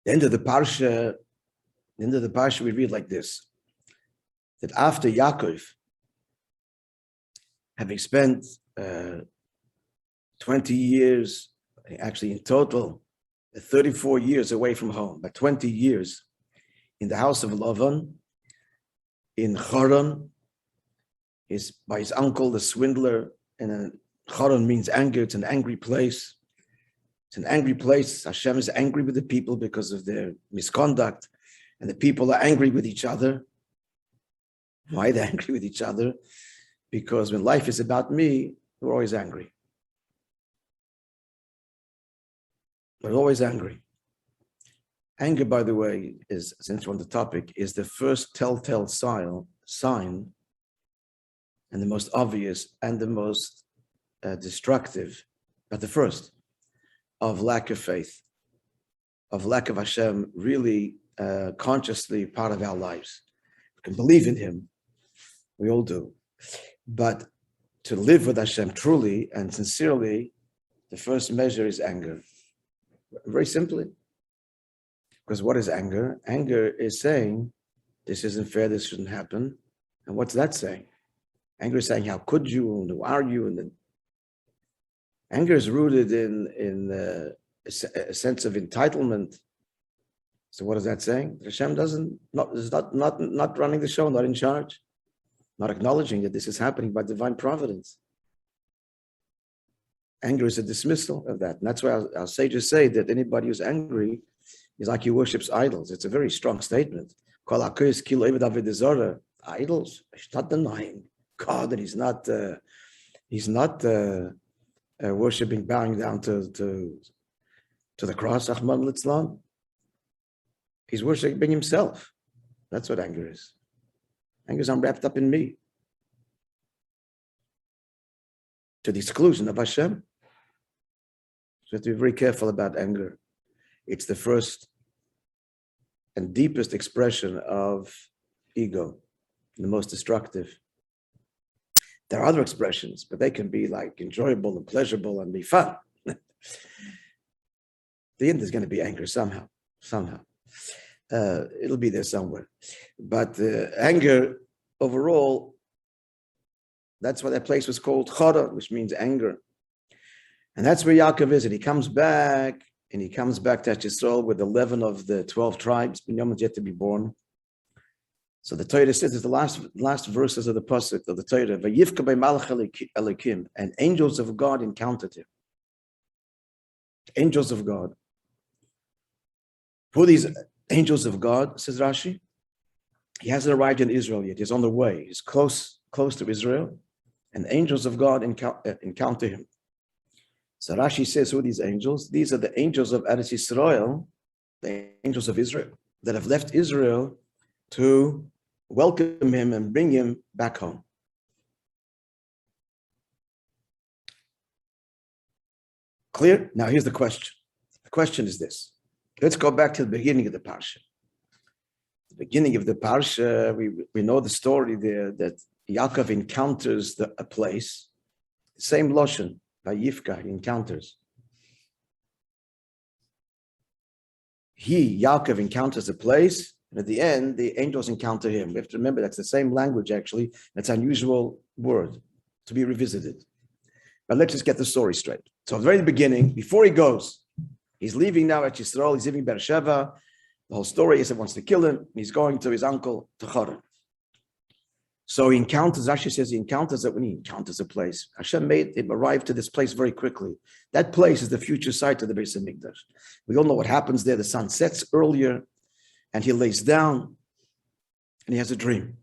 The end of the Parsha, we read like this, that after Yaakov, having spent 20 years, actually in total, 34 years away from home, but 20 years in the house of Lavan, in Choron, by his uncle, the swindler, and Choron means anger, it's an angry place. It's an angry place. Hashem is angry with the people because of their misconduct, and the people are angry with each other. Why are they angry with each other? Because when life is about me, we're always angry. We're always angry. Anger, by the way, is, since we're on the topic, is the first telltale sign, and the most obvious and the most destructive, but the first, of lack of faith, of lack of Hashem really consciously part of our lives. We can believe in Him, we all do, but to live with Hashem truly and sincerely, the first measure is anger. Very simply. Because what is anger? Anger is saying, this isn't fair, this shouldn't happen. And what's that saying? Anger is saying, how could you, and who are you? And then anger is rooted in a sense of entitlement. So what is that saying? Hashem is not running the show, not in charge, not acknowledging that this is happening by divine providence. Anger is a dismissal of that. And that's why our sages say that anybody who's angry is like he worships idols. It's a very strong statement. Idols. He's not denying God that he's not worshipping, bowing down to the cross, Ahmad al-Islam. He's worshipping himself. That's what anger is. Anger is, I'm wrapped up in me, to the exclusion of Hashem. So we have to be very careful about anger. It's the first and deepest expression of ego, the most destructive. There are other expressions, but they can be like enjoyable and pleasurable and be fun. The end is going to be anger somehow. It'll be there somewhere. But anger overall, that's why that place was called Chara, which means anger. And that's where Yaakov is. And he comes back to Yisrael with 11 of the 12 tribes. Binyamin's yet to be born. So the Torah says, it's the last verses of the Pasuk of the Torah, Vayivka by Malach Elikim, and angels of God encountered him. Angels of God. Who are these angels of God, says Rashi? He hasn't arrived in Israel yet. He's on the way. He's close to Israel. And angels of God encounter him. So Rashi says, who are these angels? These are the angels of Eretz Yisrael, the angels of Israel, that have left Israel to welcome him and bring him back home. Clear? Now here's the question. The question is this. Let's go back to the beginning of the Parsha. The beginning of the Parsha, we know the story there that Yaakov encounters a place, same Loshen, by Yifka, he encounters. Yaakov encounters a place, and at the end, the angels encounter him. We have to remember that's the same language, actually. That's an unusual word to be revisited. But let's just get the story straight. So at the very beginning, before he goes, he's leaving now at Yisrael, he's leaving Beersheba. The whole story is he wants to kill him. He's going to his uncle, to Choron. So he encounters, Rashi says he encounters it when he encounters a place. Hashem made him arrive to this place very quickly. That place is the future site of the Beis HaMikdash. We all know what happens there. The sun sets earlier, and he lays down, and he has a dream.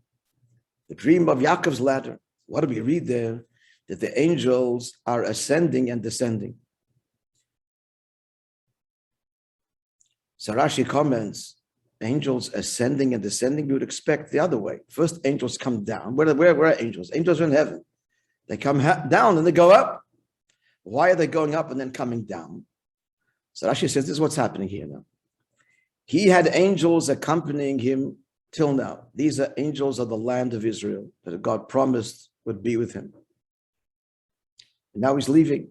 The dream of Yaakov's ladder. What do we read there? That the angels are ascending and descending. So Rashi comments, angels ascending and descending, you would expect the other way. First, angels come down. Where are angels? Angels are in heaven. They come down and they go up. Why are they going up and then coming down? So Rashi says, this is what's happening here now. He had angels accompanying him till now. These are angels of the land of Israel that God promised would be with him. And now he's leaving.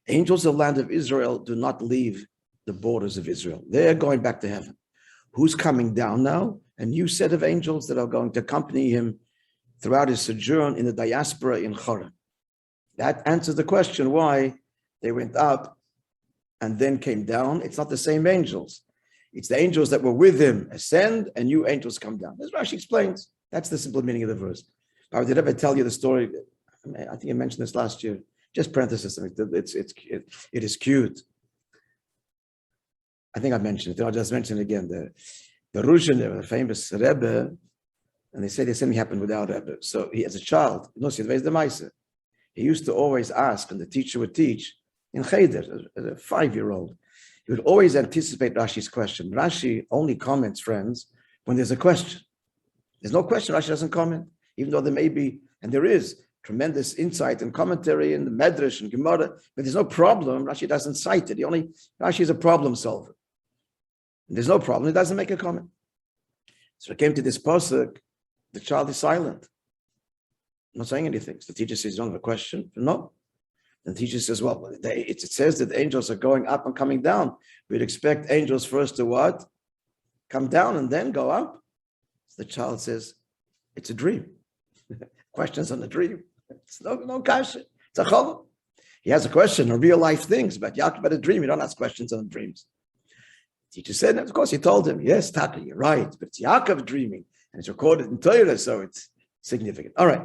Angels of the land of Israel do not leave the borders of Israel. They're going back to heaven. Who's coming down now? A new set of angels that are going to accompany him throughout his sojourn in the diaspora in Haran. That answers the question why they went up and then came down. It's not the same angels. It's the angels that were with him ascend and new angels come down. As Rashi explains, that's the simple meaning of the verse. Did I ever tell you the story? I think I mentioned this last year. Just parenthesis, it is cute. I think I mentioned it. I'll just mention it again. The Ruzhin, the famous Rebbe, and they say the same thing happened without Rebbe. So he, as a child, he used to always ask, and the teacher would teach, in Cheder, as a 5-year-old, he would always anticipate Rashi's question. Rashi only comments, friends, when there's a question. There's no question, Rashi doesn't comment, even though there may be, and there is, tremendous insight and commentary in the Medrash and Gemara, but there's no problem, Rashi doesn't cite it. Rashi is a problem solver. And there's no problem, he doesn't make a comment. So it came to this pasuk, the child is silent, not saying anything. So the teacher says, you don't have a question? No. And the teacher says, well, it says that angels are going up and coming down. We'd expect angels first to what? Come down and then go up. So the child says, it's a dream. Questions on the dream. It's no kasha. It's a cholom. He has a question on real life things, but Yaakov had a dream. You don't ask questions on dreams. The teacher said, of course, he told him, yes, Taka, you're right, but it's Yaakov dreaming, and it's recorded in Torah, so it's significant. All right,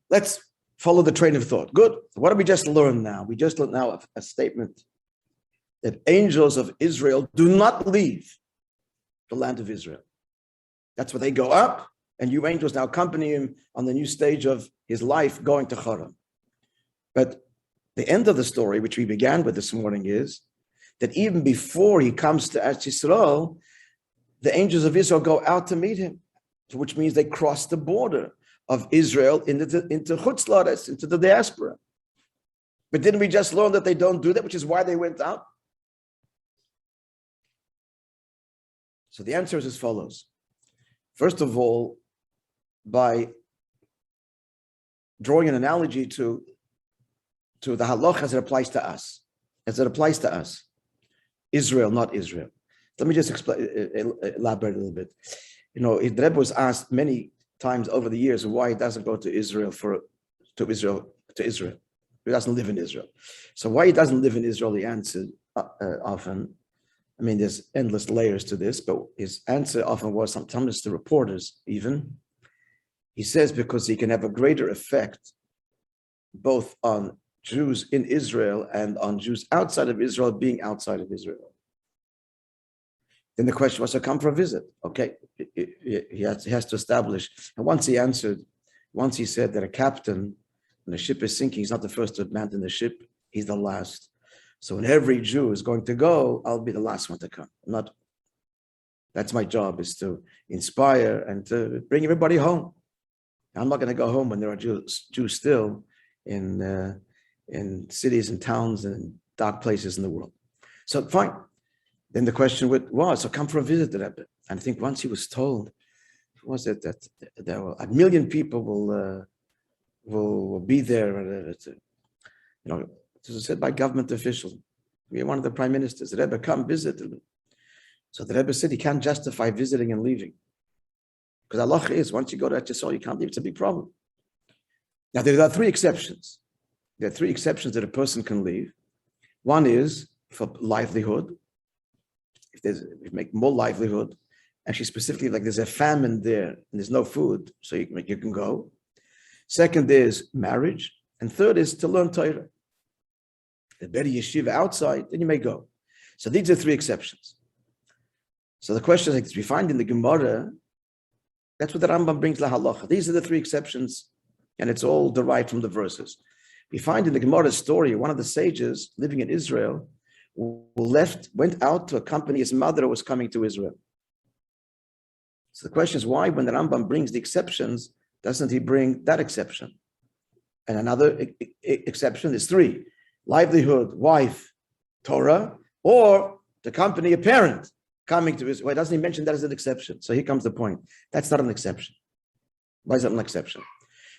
let's follow the train of thought. Good. What did we just learn now? We just learned now a statement that angels of Israel do not leave the land of Israel. That's where they go up, and you angels now accompany him on the new stage of his life going to Haran. But the end of the story, which we began with this morning, is that even before he comes to Eretz Yisrael, the angels of Israel go out to meet him, which means they cross the border of Israel into Chutz La'aretz, into the diaspora. But didn't we just learn that they don't do that, which is why they went out? So the answer is as follows. First of all, by drawing an analogy to the halach as it applies to us. Israel, not Israel. Let me just elaborate a little bit. The Rebbe was asked many times over the years why he doesn't go to Israel. He doesn't live in Israel. So why he doesn't live in Israel, he answered often. I mean, there's endless layers to this, but his answer often was, sometimes to reporters even, he says because he can have a greater effect both on Jews in Israel and on Jews outside of Israel being outside of Israel. Then the question was, to come for a visit. Okay, he has to establish. And once he said that a captain, when the ship is sinking, he's not the first to abandon the ship, he's the last. So when every Jew is going to go, I'll be the last one to come. That's my job, is to inspire and to bring everybody home. I'm not going to go home when there are Jews still in cities and towns and dark places in the world. So fine. Then the question was, so come for a visit to Rebbe. And I think once he was told, was it that there were 1 million people will be there. This was said by government officials. We are one of the prime ministers. The Rebbe, come visit. So the Rebbe said he can't justify visiting and leaving. Because Allah is, once you go to Eretz Yisrael, you can't leave. It's a big problem. Now, there are 3 exceptions. There are 3 exceptions that a person can leave. One is for livelihood. If you make more livelihood, actually specifically like there's a famine there and there's no food, so you can go. Second is marriage. And third is to learn Torah. The better yeshiva outside, then you may go. So these are 3 exceptions. So the question is, we find in the Gemara, that's what the Rambam brings la halacha. These are the 3 exceptions, and it's all derived from the verses. We find in the Gemara story, one of the sages living in Israel went out to accompany his mother who was coming to Israel. So the question is, why, when the Rambam brings the exceptions, doesn't he bring that exception? And another exception is 3: livelihood, wife, Torah, or to accompany a parent coming to Israel. Why doesn't he mention that as an exception? So here comes the point. That's not an exception. Why is that an exception?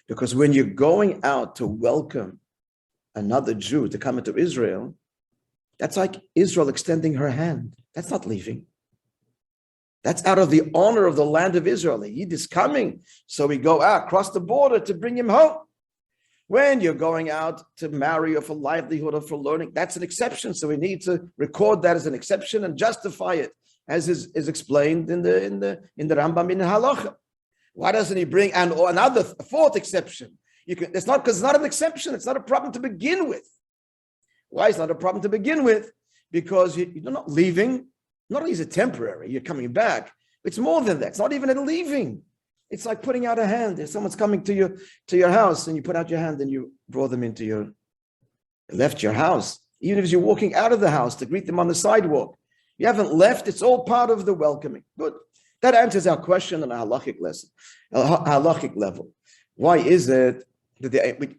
Because when you're going out to welcome another Jew to come into Israel, That's like Israel extending her hand. That's not leaving. That's out of the honor of the land of Israel. The Yid is coming, so we go out, cross the border to bring him home. When you're going out to marry or for livelihood or for learning, that's an exception. So we need to record that as an exception and justify it, as is explained in the Rambam in Halacha. Why doesn't he bring a fourth exception? It's not because it's not an exception. It's not a problem to begin with. Why is it not a problem to begin with? Because you're not leaving. Not only is it temporary, you're coming back. It's more than that. It's not even a leaving. It's like putting out a hand. If someone's coming to your house and you put out your hand and you draw them into left your house. Even if you're walking out of the house to greet them on the sidewalk, you haven't left. It's all part of the welcoming. Good. That answers our question on a halachic level. Why is it that we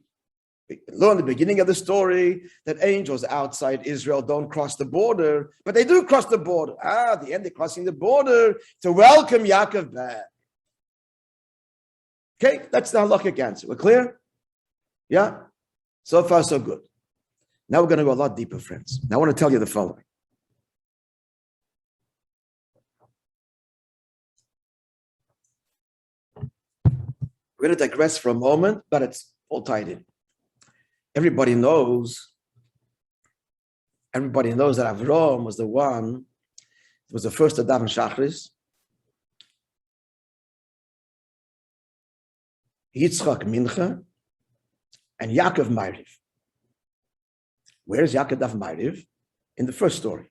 learn the beginning of the story that angels outside Israel don't cross the border, but they do cross the border. At the end, they're crossing the border to welcome Yaakov back. Okay, that's the halachic answer. We're clear? Yeah? So far, so good. Now we're going to go a lot deeper, friends. Now I want to tell you the following. We're going to digress for a moment, but it's all tied in. Everybody knows that Avram was the first to daven Shachris. Yitzchak Mincha, and Yaakov Maariv. Where is Yaakov daven Maariv? In the first story.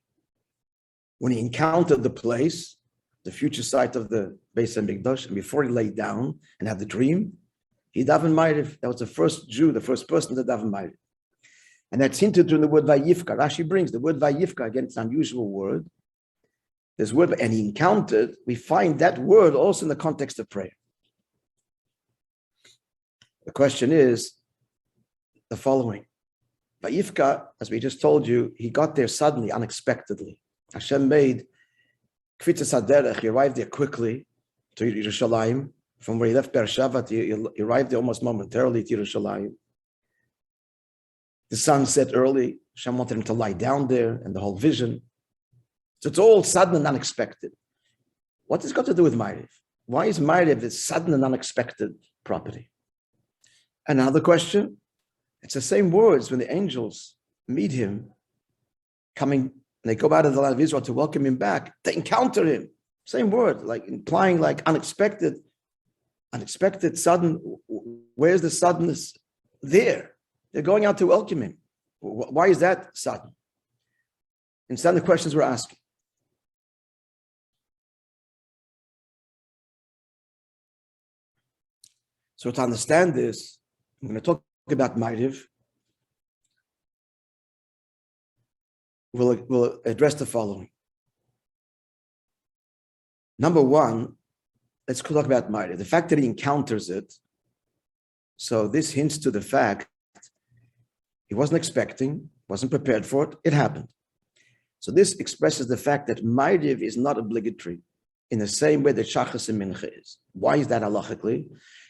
When he encountered the place, the future site of the Beis HaMikdash, and before he laid down and had the dream, he daven Maariv. That was the first Jew, the first person to daven Maariv. And that's hinted to in the word Vayifka. Rashi brings the word Vayifka, again, it's an unusual word. This word, and he encountered, we find that word also in the context of prayer. The question is the following. Vayifka, as we just told you, he got there suddenly, unexpectedly. Hashem made Kvitzas HaDerech, he arrived there quickly to Yerushalayim. From where he left Beersheva, he arrived there almost momentarily to Yerushalayim. The sun set early. Hashem wanted him to lie down there, and the whole vision. So it's all sudden and unexpected. What has it got to do with Maariv? Why is Maariv this sudden and unexpected property? Another question. It's the same words when the angels meet him, coming, and they go out of the land of Israel to welcome him back. They encounter him. Same word, like implying like unexpected, sudden. Where's the suddenness there? They're going out to welcome him. Why is that sudden? Instead of the questions we're asking. So to understand this, I'm going to talk about Maariv. We'll address the following. Number one, let's talk about Maariv. The fact that he encounters it. So this hints to the fact he wasn't expecting, wasn't prepared for it. It happened. So this expresses the fact that Maariv is not obligatory in the same way that Shachris and Mincha is. Why is that halachically?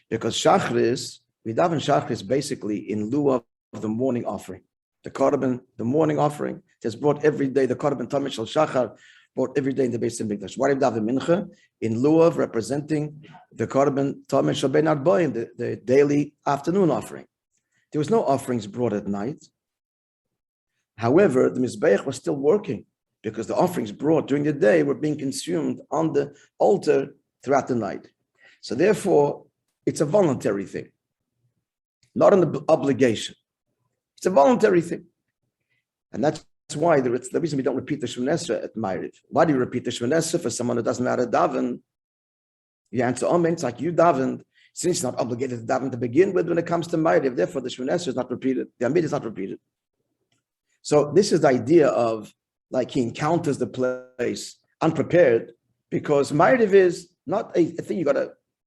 Because Shachris, we daven Shachris basically in lieu of the morning offering. The korban, the morning offering, is brought every day. The korban Tamid Shel Shachar brought every day in the Beis HaMikdash. Why do we daven Mincha? In lieu of representing the korban Tamid Shel Ben Arboim, the daily afternoon offering. There was no offerings brought at night. However, the Mizbeach was still working because the offerings brought during the day were being consumed on the altar throughout the night. So therefore, it's a voluntary thing, not an obligation. It's a voluntary thing. And that's why the reason we don't repeat the Shemon Esrei at Maariv. Why do you repeat the Shemon Esrei for someone who doesn't know how to daven? You answer, Amen, it's like you davened. Since it's not obligated to daven to begin with when it comes to Maariv, therefore the Shemon Esrei is not repeated. The Amid is not repeated. So this is the idea of like he encounters the place unprepared because Maariv is not a thing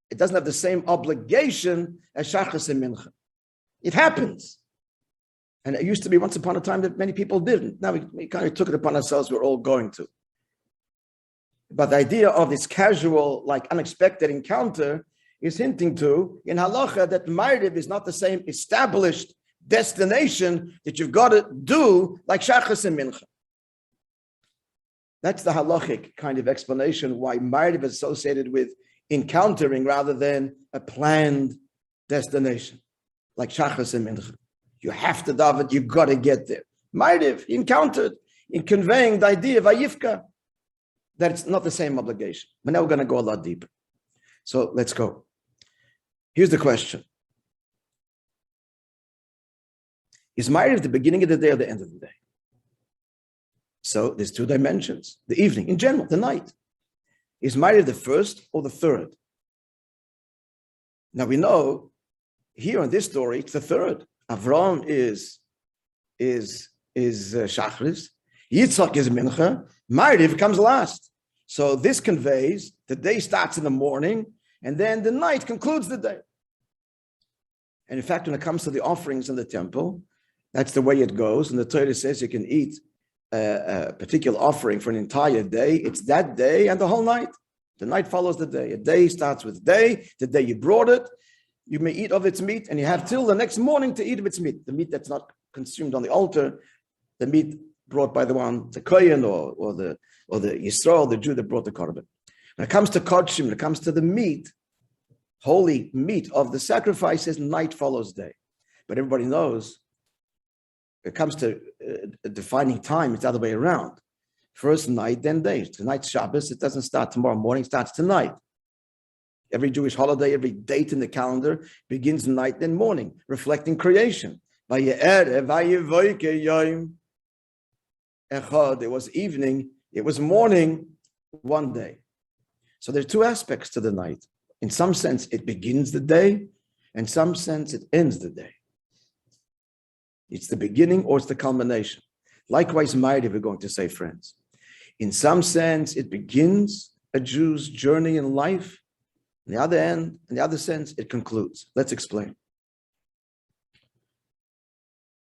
it doesn't have the same obligation as Shachris and Mincha. It happens. And it used to be once upon a time that many people didn't. Now we kind of took it upon ourselves, we're all going to. But the idea of this casual, like unexpected encounter is hinting to, in halacha, that Maariv is not the same established destination that you've got to do like Shachris and Mincha. That's the halachic kind of explanation why Maariv is associated with encountering rather than a planned destination, like Shachas and Mincha. You have to daven, you got to get there. Maariv, he encountered in conveying the idea of Ayifka, that it's not the same obligation. But now we're going to go a lot deeper. So let's go. Here's the question. Is Maariv the beginning of the day or the end of the day? So there's two dimensions. The evening, in general, the night. Is Maariv the first or the third? Now we know here in this story, it's the third. Avram is Shachris. Yitzchak is Mincha. Maariv comes last. So this conveys the day starts in the morning and then the night concludes the day. And in fact, when it comes to the offerings in the temple, that's the way it goes. And the Torah says you can eat a particular offering for an entire day. It's that day and the whole night. The night follows the day. A day starts with day. The day you brought it, you may eat of its meat, and you have till the next morning to eat of its meat. The meat that's not consumed on the altar, the meat brought by the Kohen or the Yisrael, the Jew that brought the korban. When it comes to kodshim, when it comes to the meat, holy meat of the sacrifices, night follows day. But everybody knows, when it comes to defining time, it's the other way around. First night, then day. Tonight's Shabbos, it doesn't start tomorrow morning, it starts tonight. Every Jewish holiday, every date in the calendar begins night, then morning, reflecting creation. It was evening, it was morning, one day. So there are two aspects to the night. In some sense, it begins the day. In some sense, it ends the day. It's the beginning or it's the culmination. Likewise, Maariv, we're going to say, friends. In some sense, it begins a Jew's journey in life. On the other end, in the other sense, it concludes. Let's explain.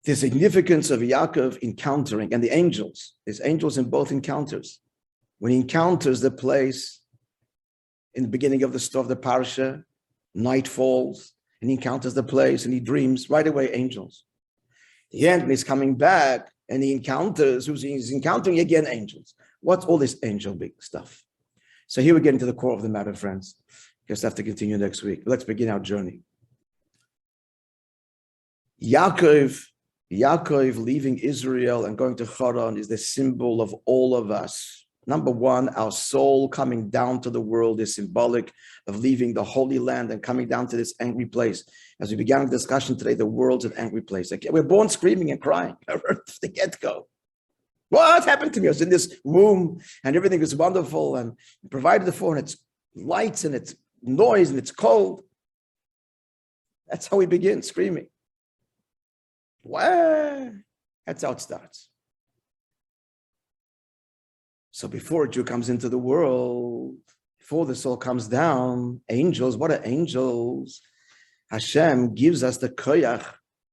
The significance of Yaakov encountering, and the angels, there's angels in both encounters. When he encounters the place in the beginning of the story of the Parsha, night falls, and he encounters the place and he dreams, right away, angels. The end, when he's coming back and he encounters, he's encountering again angels. What's all this angel big stuff? So here we get into the core of the matter, friends. Just have to continue next week. Let's begin our journey. Yaakov leaving Israel and going to Haran is the symbol of all of us. Number one, our soul coming down to the world is symbolic of leaving the Holy Land and coming down to this angry place. As we began the discussion today, the world's an angry place. Like, we're born screaming and crying from the get-go. What happened to me? I was in this room and everything was wonderful and provided for, and it's lights and it's noise and it's cold. That's how we begin, screaming. Wow. That's how it starts. So before a Jew comes into the world, before the soul comes down, angels, what are angels? Hashem gives us the koyach,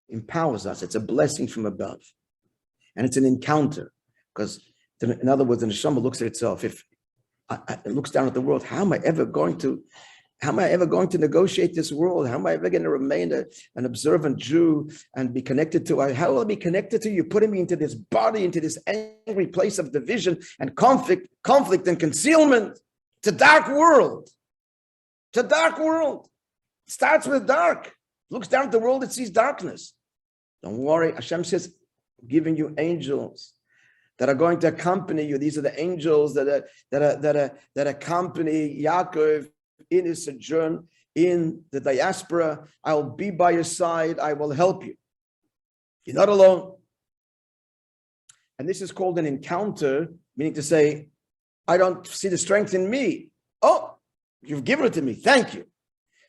empowers us. It's a blessing from above. And it's an encounter. Because, in other words, the neshama looks at itself. If it looks down at the world, how am I ever going to negotiate this world? How am I ever going to remain an observant Jew and be connected to? How will I be connected to you? Putting me into this body, into this angry place of division and conflict and concealment. It's a dark world. It's a dark world. It starts with dark. Looks down at the world, it sees darkness. Don't worry. Hashem says, giving you angels that are going to accompany you. These are the angels that accompany Yaakov in his sojourn in the diaspora. I will be by your side. I will help you. You're not alone. And this is called an encounter, meaning to say, I don't see the strength in me. Oh, you've given it to me. Thank you.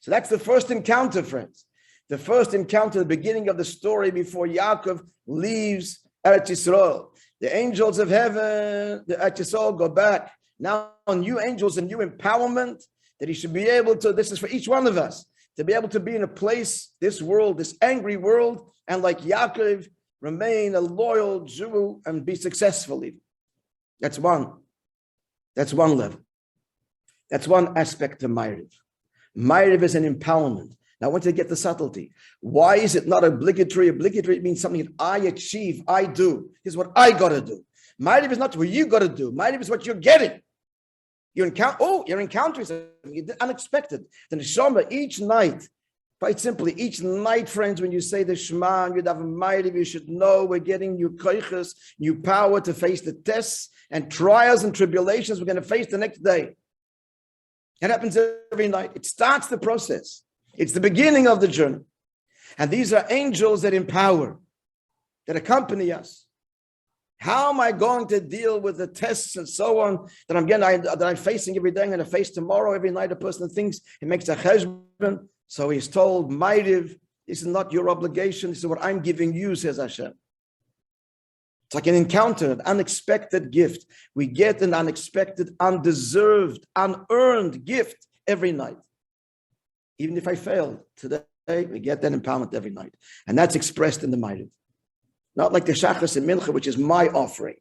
So that's the first encounter, friends. The first encounter, the beginning of the story before Yaakov leaves Eretz Yisrael. The angels of heaven, the Eretz Yisrael, go back. Now, new angels and new empowerment that he should be able to, this is for each one of us, to be able to be in a place, this world, this angry world, and like Yaakov, remain a loyal Jew and be successful even. That's one level. That's one aspect of Maariv. Maariv is an empowerment. Now I want you to get the subtlety. Why is it not obligatory? Obligatory means something that I achieve, I do. This is what I got to do. Maariv is not what you got to do. Maariv is what you're getting. You're encountering something unexpected. The neshama each night, quite simply, each night, friends, when you say the Shema and you have a Maariv, you should know we're getting new koiches, new power to face the tests and trials and tribulations we're going to face the next day. It happens every night. It starts the process. It's the beginning of the journey. And these are angels that empower, that accompany us. How am I going to deal with the tests and so on that I'm facing every day? I'm going to face tomorrow. Every night a person thinks he makes a cheshbon. So he's told, Maariv, this is not your obligation. This is what I'm giving you, says Hashem. It's like an encounter, an unexpected gift. We get an unexpected, undeserved, unearned gift every night. Even if I failed today, we get that empowerment every night. And that's expressed in the Maariv. Not like the Shachas and Mincha, which is my offering.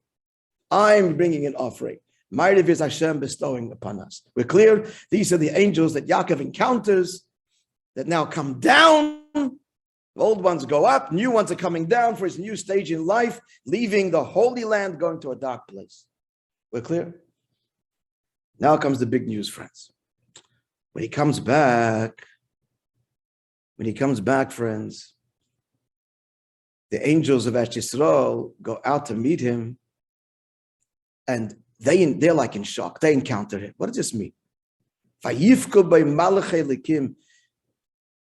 I'm bringing an offering. Maariv is Hashem bestowing upon us. We're clear? These are the angels that Yaakov encounters that now come down. Old ones go up, new ones are coming down for his new stage in life, leaving the Holy Land, going to a dark place. We're clear? Now comes the big news, friends. When he comes back, friends, the angels of Eretz Yisrael go out to meet him, and they're like in shock. They encounter him. What does this mean?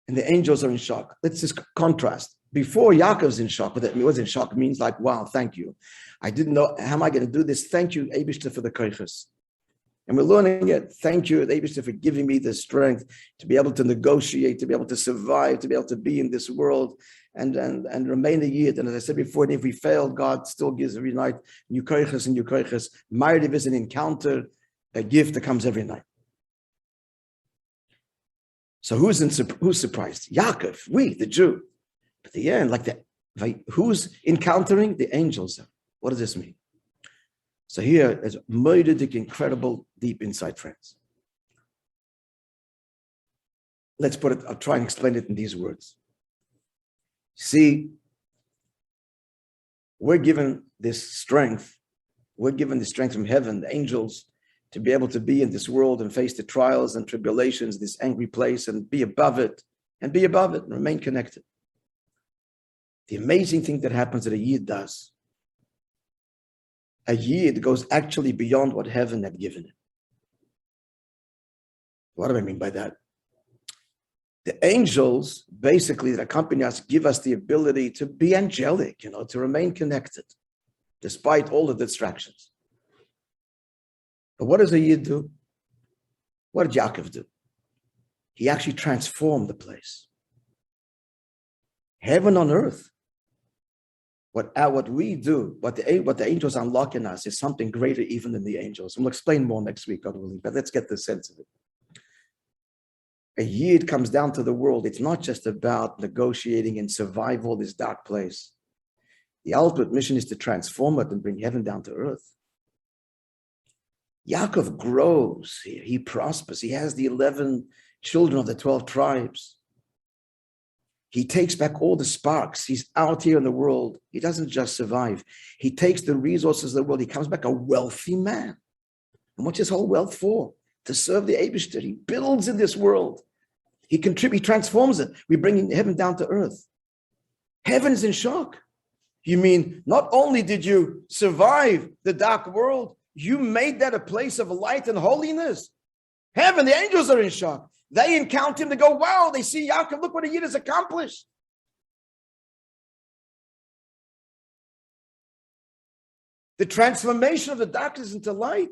And the angels are in shock. Let's just contrast. Before Yaakov's in shock, but it was in shock means like, wow, thank you. I didn't know, how am I going to do this? Thank you, Eibishter, for the koiches. And we're learning it. Thank you, Eibishter, for giving me the strength to be able to negotiate, to be able to survive, to be able to be in this world and remain a yid. And as I said before, if we fail, God still gives every night new koiches and new koiches. Maariv is an encounter, a gift that comes every night. So who's surprised? Yaakov, we, the Jew. At the end, who's encountering? The angels. What does this mean? So here is incredible, deep insight, friends. Let's put it, I'll try and explain it in these words. See, we're given this strength. We're given the strength from heaven, the angels, to be able to be in this world and face the trials and tribulations, this angry place, and be above it, and remain connected. The amazing thing that happens that a yid does, a yid goes actually beyond what heaven had given it. What do I mean by that? The angels, basically, that accompany us, give us the ability to be angelic, to remain connected, despite all the distractions. But what does a yid do? What did Yaakov do? He actually transformed the place. Heaven on earth. What we do, what the angels unlock in us is something greater even than the angels. And we'll explain more next week, God willing, but let's get the sense of it. A yid comes down to the world. It's not just about negotiating and survival, this dark place. The ultimate mission is to transform it and bring heaven down to earth. Yaakov grows, he prospers. He has the 11 children of the 12 tribes. He takes back all the sparks. He's out here in the world. He doesn't just survive. He takes the resources of the world. He comes back a wealthy man. And what's his whole wealth for? To serve the Eibishter. He builds in this world. He contributes, he transforms it. We bring heaven down to earth. Heaven is in shock. You mean, not only did you survive the dark world, you made that a place of light and holiness. Heaven, the angels are in shock. They encounter him, they go, wow, they see Yaakov, look what a yid has accomplished. The transformation of the darkness into light.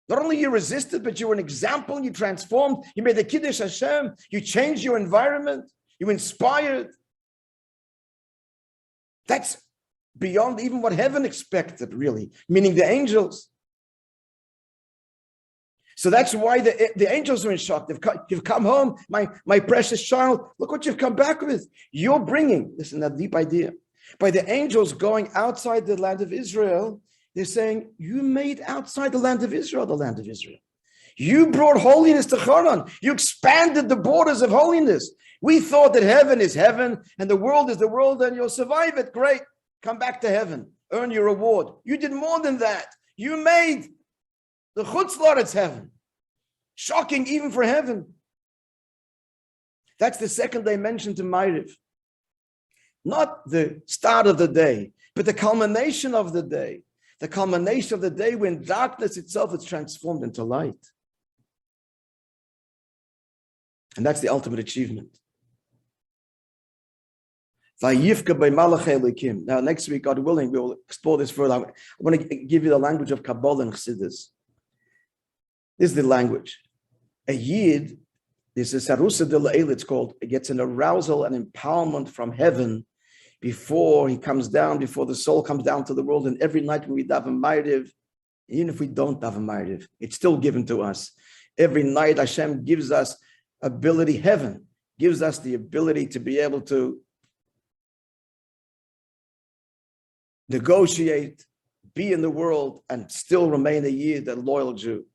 Not only you resisted, but you were an example, you transformed, you made the Kiddush Hashem, you changed your environment, you inspired. That's beyond even what heaven expected, really, meaning the angels. So that's why the angels are in shock. You've come home, my precious child. Look what you've come back with. You're bringing, listen, that deep idea. By the angels going outside the land of Israel, they're saying, you made outside the land of Israel, the land of Israel. You brought holiness to Haran. You expanded the borders of holiness. We thought that heaven is heaven and the world is the world and you'll survive it. Great. Come back to heaven. earn your reward. You did more than that. You made the Chutz La'aretz heaven. Shocking even for heaven. That's the second dimension to Maariv. Not the start of the day, but the culmination of the day. The culmination of the day when darkness itself is transformed into light. And that's the ultimate achievement. Now, next week, God willing, we will explore this further. I want to give you the language of Kabbalah and Chassidus. This is the language. A Yid, this is Sarusa de La'el, it's called, it gets an arousal and empowerment from heaven before he comes down, before the soul comes down to the world. And every night when we daven Maariv, even if we don't daven Maariv, it's still given to us. Every night Hashem gives us ability, heaven gives us the ability to be able to negotiate, be in the world, and still remain a Yid, a loyal Jew.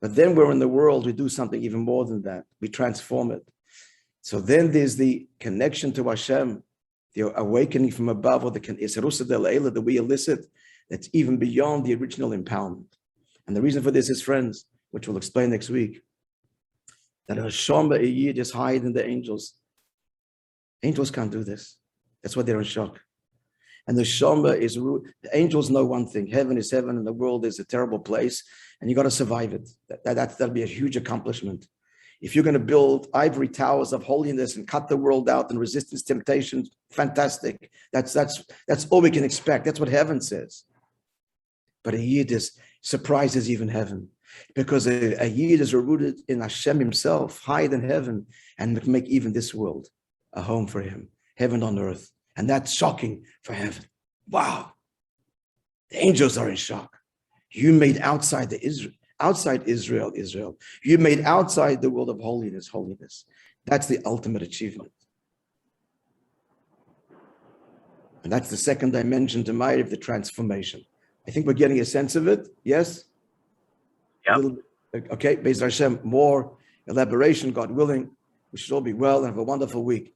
But then we're in the world, we do something even more than that. We transform it. So then there's the connection to Hashem, the awakening from above, or the Isarusa de La'ela that we elicit, that's even beyond the original empowerment. And the reason for this is, friends, which we'll explain next week, that Hashem, a Yid, is higher than the angels. Angels can't do this. That's why they're in shock. And the Shoma is, the angels know one thing: heaven is heaven and the world is a terrible place, and you got to survive it. That'll be a huge accomplishment. If you're going to build ivory towers of holiness and cut the world out and resistance temptations, fantastic. That's all we can expect. That's what heaven says. But a Yid surprises even heaven, because a Yid is rooted in Hashem himself, higher than heaven, and can make even this world a home for him, heaven on earth. And that's shocking for heaven. Wow. The angels are in shock. You made outside Israel. You made outside the world of holiness. That's the ultimate achievement. And that's the second dimension to Maariv, the transformation. I think we're getting a sense of it. Yes? Yeah. Okay, Be'ez Hashem, more elaboration, God willing. We should all be well and have a wonderful week.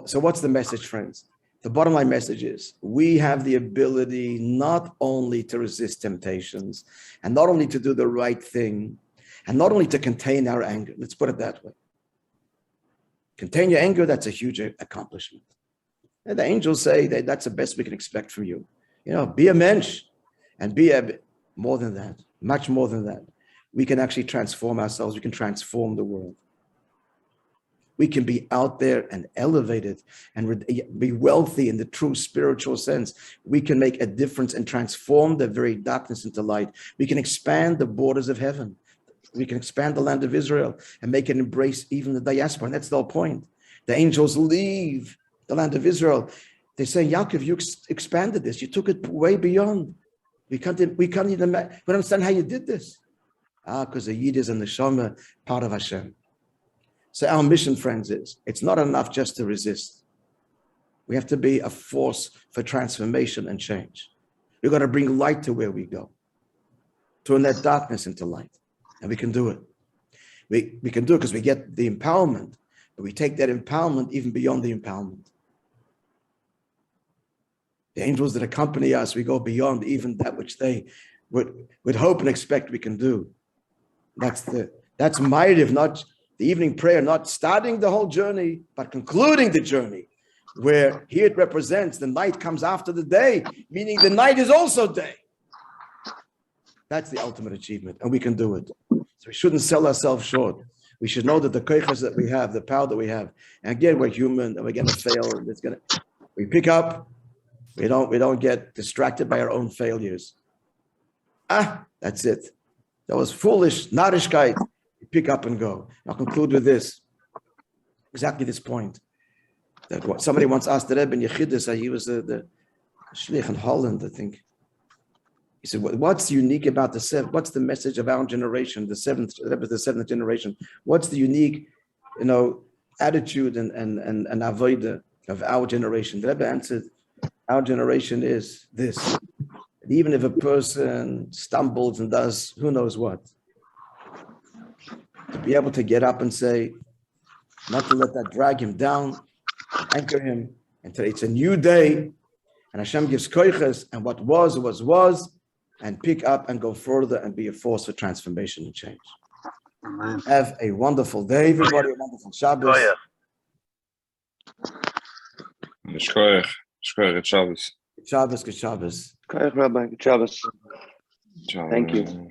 So what's the message, friends? The bottom line message is we have the ability not only to resist temptations and not only to do the right thing and not only to contain our anger. Let's put it that way. Contain your anger, that's a huge accomplishment. And the angels say that that's the best we can expect from you. Be a mensch and be more than that, much more than that. We can actually transform ourselves. We can transform the world. We can be out there and elevated and be wealthy in the true spiritual sense. We can make a difference and transform the very darkness into light. We can expand the borders of heaven. We can expand the land of Israel and make it embrace even the diaspora. And that's the whole point. The angels leave the land of Israel. They say, Yaakov, you expanded this. You took it way beyond. We can't even understand how you did this. Because the Yid is in the Neshama, part of Hashem. So our mission, friends, is it's not enough just to resist. We have to be a force for transformation and change. We've got to bring light to where we go. Turn that darkness into light. And we can do it. We can do it because we get the empowerment, but we take that empowerment even beyond the empowerment. The angels that accompany us, we go beyond even that which they would hope and expect we can do. That's Maariv, not the evening prayer, not starting the whole journey, but concluding the journey, where here it represents the night comes after the day, meaning the night is also day. That's the ultimate achievement, and we can do it. So we shouldn't sell ourselves short. We should know that the koiches that we have, the power that we have, and again, we're human, and we're going to fail. And we pick up. We don't get distracted by our own failures. That's it. That was foolish, narishkeit. Pick up and go. I'll conclude with this. Exactly this point. That what somebody once asked the Rebbe in Yechidus, he was the shlich in Holland, I think. He said, "What's unique about the seventh? What's the message of our generation, the seventh generation? What's the unique, attitude and avodah of our generation?" The Rebbe answered, "Our generation is this. Even if a person stumbles and does who knows what, to be able to get up and say, not to let that drag him down, anchor him, and today it's a new day, And Hashem gives koiches, and what was, and pick up and go further and be a force for transformation and change. Amen. Have a wonderful day, everybody. A wonderful Shabbos. Shkoyach, Good Shabbos. Shabbos, good Shabbos. Rabbi, good Shabbos. Thank you.